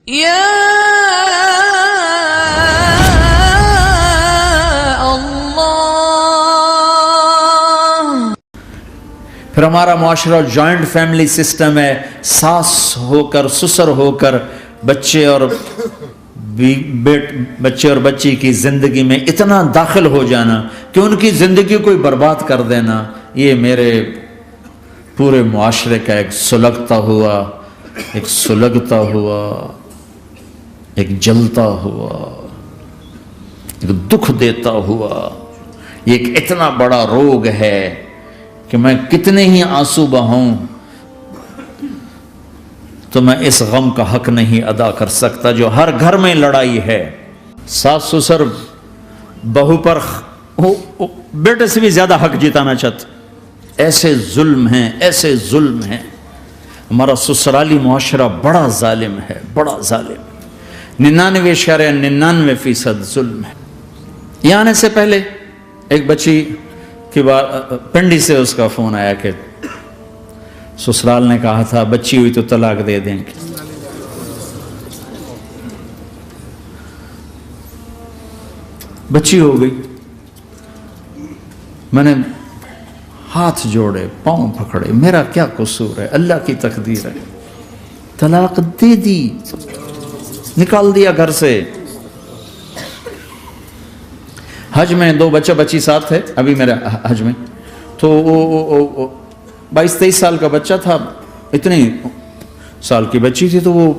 یا پھر ہمارا معاشرہ جوائنٹ فیملی سسٹم ہے، ساس ہو کر سسر ہو کر بچے اور بچی کی زندگی میں اتنا داخل ہو جانا کہ ان کی زندگی کو برباد کر دینا، یہ میرے پورے معاشرے کا ایک سلگتا ہوا، ایک جلتا ہوا، ایک دکھ دیتا ہوا، یہ ایک اتنا بڑا روگ ہے کہ میں کتنے ہی آنسو بہاؤں تو میں اس غم کا حق نہیں ادا کر سکتا جو ہر گھر میں لڑائی ہے۔ ساس سسر بہو پر بیٹے سے بھی زیادہ حق جتانا چاہتے، ایسے ظلم ہیں۔ ہمارا سسرالی معاشرہ بڑا ظالم ہے، بڑا ظالم، 99.99% ظلم ہے۔ یہاں آنے سے پہلے ایک بچی کی پنڈی سے اس کا فون آیا کہ سسرال نے کہا تھا بچی ہوئی تو طلاق دے دیں گے۔ بچی ہو گئی، میں نے ہاتھ جوڑے، پاؤں پکڑے، میرا کیا قصور ہے، اللہ کی تقدیر ہے، طلاق دے دی، نکال دیا گھر سے۔ حج میں 2 بچی ساتھ تھے ابھی میرے حج میں، تو 22-23 سال کا بچہ تھا، اتنی سال کی بچی تھی، تو وہ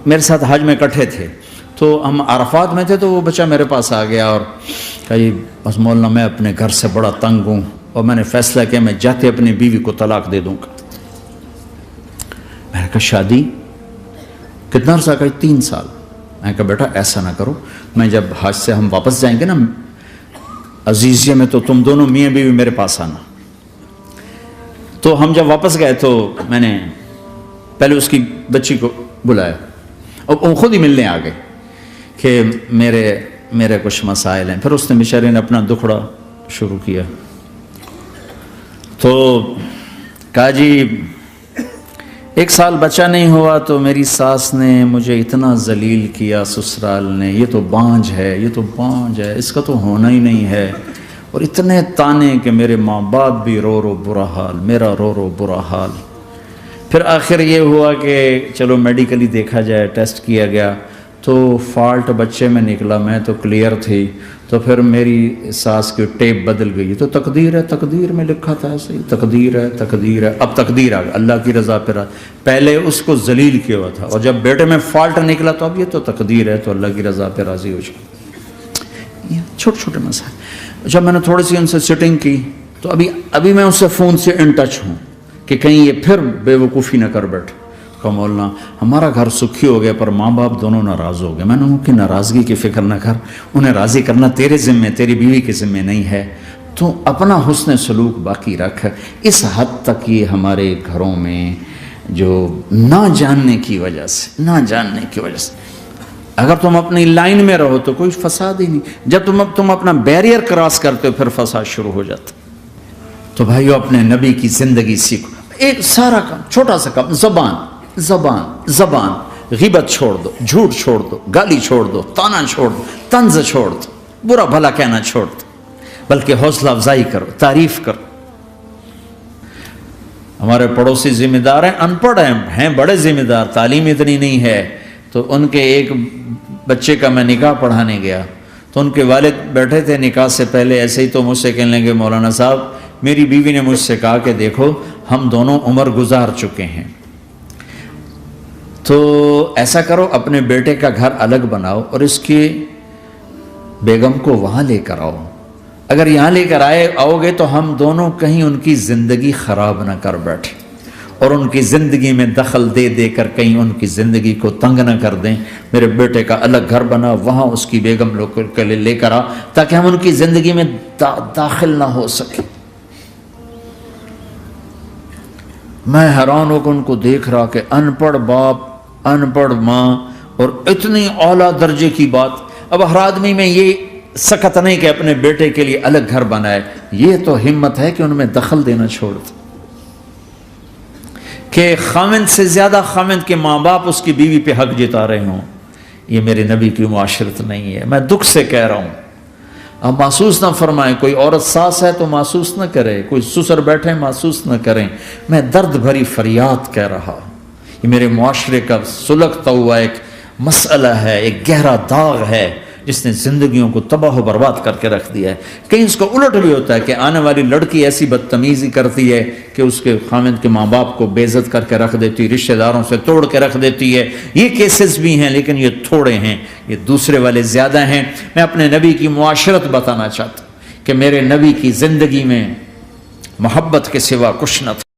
میرے ساتھ حج میں اکٹھے تھے، تو ہم عرفات میں تھے، تو وہ بچہ میرے پاس آ گیا اور کہا جی بس مولانا میں اپنے گھر سے بڑا تنگ ہوں اور میں نے فیصلہ کیا میں جاتے اپنی بیوی کو طلاق دے دوں گا۔ میں نے کہا شادی کتنا عرصہ؟ کہا 3 سال۔ میں نے کہا بیٹا ایسا نہ کرو، میں جب حج سے ہم واپس جائیں گے نا عزیزیہ میں، تو تم دونوں میاں بیوی میرے پاس آنا۔ تو ہم جب واپس گئے تو میں نے پہلے اس کی بچی کو بلایا اور وہ خود ہی ملنے آ گئے کہ میرے کچھ مسائل ہیں۔ پھر اس نے بیچارے نے اپنا دکھڑا شروع کیا، تو کہا جی 1 سال بچہ نہیں ہوا تو میری ساس نے مجھے اتنا ذلیل کیا، سسرال نے، یہ تو بانجھ ہے، اس کا تو ہونا ہی نہیں ہے، اور اتنے تانے کہ میرے ماں باپ بھی رو برا حال، میرا رو برا حال۔ پھر آخر یہ ہوا کہ چلو میڈیکلی دیکھا جائے، ٹیسٹ کیا گیا تو فالٹ بچے میں نکلا، میں تو کلیئر تھی، تو پھر میری ساس کی ٹیپ بدل گئی، تو تقدیر ہے، تقدیر میں لکھا تھا ایسے ہی، تقدیر ہے، اب تقدیر آ گئی، اللہ کی رضا پہ پہلے اس کو ذلیل کیا ہوا تھا، اور جب بیٹے میں فالٹ نکلا تو اب یہ تو تقدیر ہے، تو اللہ کی رضا پہ راضی ہو جائے۔ چھوٹے چھوٹے مسائل۔ جب میں نے تھوڑی سی ان سے سٹنگ کی تو ابھی میں اس سے فون سے ان ٹچ ہوں کہ کہیں یہ پھر بے وقوفی نہ کر بیٹھ۔ کہا مولانا ہمارا گھر سکھی ہو گیا پر ماں باپ دونوں ناراض ہو گئے۔ میں نے ان کی ناراضگی کی فکر نہ کر، انہیں راضی کرنا تیرے ذمے، تیری بیوی کے ذمے نہیں ہے، تو اپنا حسن سلوک باقی رکھ۔ اس حد تک یہ ہمارے گھروں میں جو نہ جاننے کی وجہ سے اگر تم اپنی لائن میں رہو تو کوئی فساد ہی نہیں، جب تم اپنا بیریئر کراس کرتے ہو پھر فساد شروع ہو جاتا۔ تو بھائیو اپنے نبی کی زندگی سیکھو، ایک سارا کام، چھوٹا سا کام، زبان، غیبت چھوڑ دو، جھوٹ چھوڑ دو، گالی چھوڑ دو، تانا چھوڑ دو، طنز چھوڑ دو، برا بھلا کہنا چھوڑ دو، بلکہ حوصلہ افزائی کرو، تعریف کرو۔ ہمارے پڑوسی ذمہ دار ہیں، ان پڑھ ہیں بڑے ذمہ دار، تعلیم اتنی نہیں ہے، تو ان کے ایک بچے کا میں نکاح پڑھانے گیا تو ان کے والد بیٹھے تھے نکاح سے پہلے، ایسے ہی تو مجھ سے کہنے لگے مولانا صاحب میری بیوی نے مجھ سے کہا کہ دیکھو ہم دونوں عمر گزار چکے ہیں، تو ایسا کرو اپنے بیٹے کا گھر الگ بناؤ اور اس کی بیگم کو وہاں لے کر آؤ، اگر یہاں لے کر آؤ گے تو ہم دونوں کہیں ان کی زندگی خراب نہ کر بیٹھیں اور ان کی زندگی میں دخل دے کر کہیں ان کی زندگی کو تنگ نہ کر دیں۔ میرے بیٹے کا الگ گھر بنا، وہاں اس کی بیگم لوگ کے لیے لے کر آ تاکہ ہم ان کی زندگی میں داخل نہ ہو سکے۔ میں حیران ہو کر ان کو دیکھ رہا کہ ان پڑھ باپ، ان پڑھ ماں، اور اتنی اعلیٰ درجے کی بات۔ اب ہر آدمی میں یہ سخت نہیں کہ اپنے بیٹے کے لیے الگ گھر بنائے، یہ تو ہمت ہے کہ ان میں دخل دینا چھوڑ دے، کہ خاوند سے زیادہ خاوند کے ماں باپ اس کی بیوی پہ حق جتا رہے ہوں، یہ میرے نبی کی معاشرت نہیں ہے۔ میں دکھ سے کہہ رہا ہوں، اب محسوس نہ فرمائیں، کوئی عورت ساس ہے تو محسوس نہ کرے، کوئی سسر بیٹھے محسوس نہ کریں، میں درد بھری فریاد کہہ رہا، یہ میرے معاشرے کا سلگتا ہوا ایک مسئلہ ہے، ایک گہرا داغ ہے جس نے زندگیوں کو تباہ و برباد کر کے رکھ دیا ہے۔ کہیں اس کا الٹ بھی ہوتا ہے کہ آنے والی لڑکی ایسی بدتمیزی کرتی ہے کہ اس کے خاوند کے ماں باپ کو بے عزت کر کے رکھ دیتی، رشتہ داروں سے توڑ کے رکھ دیتی ہے۔ یہ کیسز بھی ہیں لیکن یہ تھوڑے ہیں، یہ دوسرے والے زیادہ ہیں۔ میں اپنے نبی کی معاشرت بتانا چاہتا ہوں کہ میرے نبی کی زندگی میں محبت کے سوا کچھ نہ تھا۔